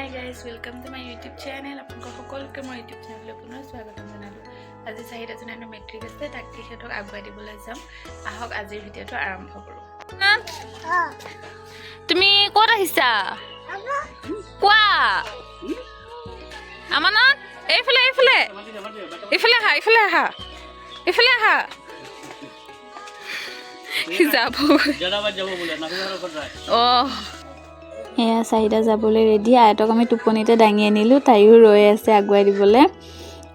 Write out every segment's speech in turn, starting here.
Hi guys, welcome to my YouTube channel. আপোনালোক সকলোকে মই YouTube channel পুনৰ স্বাগতম জনালো। আজি চাহিদা জনানো মেট্ৰিক আছে তাক কিহেতক আগবাই দিবলৈ যাম। আহক আজিৰ ভিডিঅটো আৰম্ভ কৰো। তুমি ক'ত আহিছা? কোৱা। আমানত এইফালে আহা। যাব এয়া চাহিদা যাবলৈ ৰেডি। আইতক আমি টোপনিতে দাঙি আনিলোঁ, তাইও ৰৈ আছে আগুৱাই দিবলৈ।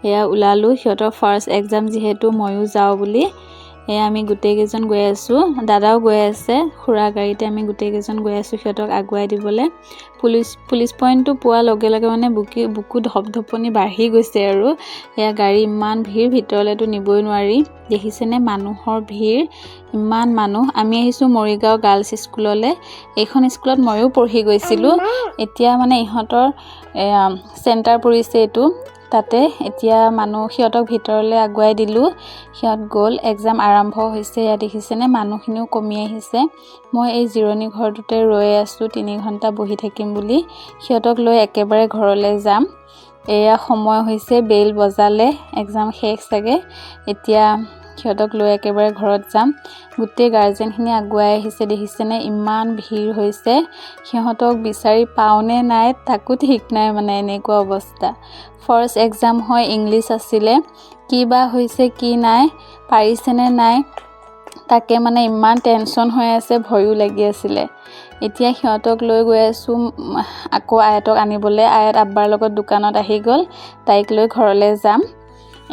এয়া ওলালোঁ, সিহঁতৰ ফাৰ্ষ্ট এক্সাম যিহেতু ময়ো যাওঁ বুলি। এয়া আমি গোটেইকেইজন গৈ আছোঁ, দাদাও গৈ আছে, খুৰা গাড়ীতে আমি গোটেইকেইজন গৈ আছোঁ সিহঁতক আগুৱাই দিবলৈ। পুলিচ পইণ্টটো পোৱাৰ লগে লগে মানে বুকু ধপধপনি বাঢ়ি গৈছে আৰু। এয়া গাড়ী ইমান ভিৰ, ভিতৰলৈতো নিবই নোৱাৰি। দেখিছেনে মানুহৰ ভিৰ, ইমান মানুহ। আমি আহিছোঁ মৰিগাঁও গাৰ্লছ স্কুললৈ। এইখন স্কুলত ময়ো পঢ়ি গৈছিলোঁ। এতিয়া মানে ইহঁতৰ চেণ্টাৰ পৰিছে এইটো, তাতে এতিয়া সিহঁতক ভিতৰলৈ আগুৱাই দিলোঁ। সিহঁত গ'ল, এক্সাম আৰম্ভ হৈছে। ইয়াত দেখিছেনে মানুহখিনিও কমি আহিছে। মই এই জিৰণি ঘৰটোতে ৰৈ আছোঁ 3 ঘণ্টা বহি থাকিম বুলি। সিহঁতক লৈ একেবাৰে ঘৰলৈ যাম। এয়া সময় হৈছে, বেল বজালে, এক্সাম শেষ চাগে। এতিয়া সিহঁতক লৈ একেবাৰে ঘৰত যাম। গোটেই গাৰ্জেনখিনি আগুৱাই আহিছে, দেখিছেনে ইমান ভিৰ হৈছে। সিহঁতক বিচাৰি পাওঁনে নাই তাকো ঠিক নাই, মানে এনেকুৱা অৱস্থা। ফাৰ্ষ্ট এক্সাম হয়, ইংলিছ আছিলে। কি বা হৈছে কি নাই, পাৰিছেনে নাই তাকে মানে ইমান টেনশ্যন হৈ আছে, ভয়ো লাগি আছিলে। এতিয়া সিহঁতক লৈ গৈ আছোঁ আকৌ আয়তক আনিবলৈ। আয়ত আব্বাৰ লগত দোকানত আহি গ'ল, তাইক লৈ ঘৰলৈ যাম।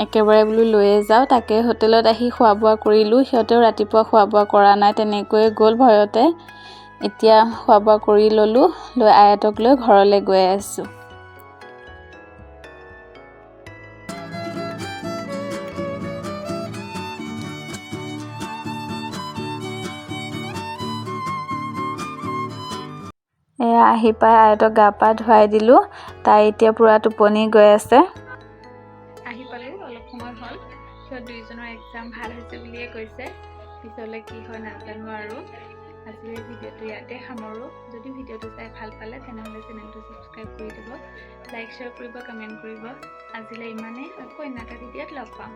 একেবাৰে বোলো লৈয়ে যাওঁ। তাকে হোটেলত আহি খোৱা বোৱা কৰিলোঁ। সিহঁতেও ৰাতিপুৱা খোৱা বোৱা কৰা নাই, তেনেকৈয়ে গ'ল ভয়তে। এতিয়া খোৱা বোৱা কৰি ল'লোঁ, লৈ আয়তক লৈ ঘৰলৈ গৈ আছোঁ। এয়া আহি পাই আয়তক গা পা ধুৱাই দিলোঁ। তাই এতিয়া পূৰা টোপনি গৈ আছে। আহি পালোঁ, অলপ সময় হ'ল। সিহঁত দুইজনৰ এক্সাম ভাল হৈছে বুলিয়ে কৈছে। পিছলৈ কি হয় নাজানো আৰু। আজিৰ ভিডিঅ'টো ইয়াতে সামৰোঁ। যদি ভিডিঅ'টো চাই ভাল পালে তেনেহ'লে চেনেলটো ছাবস্ক্ৰাইব কৰি দিব, লাইক শ্বেয়াৰ কৰিব, কমেণ্ট কৰিব। আজিলৈ ইমানেই, আকৌ অন্য এটা ভিডিঅ'ত লগ পাম।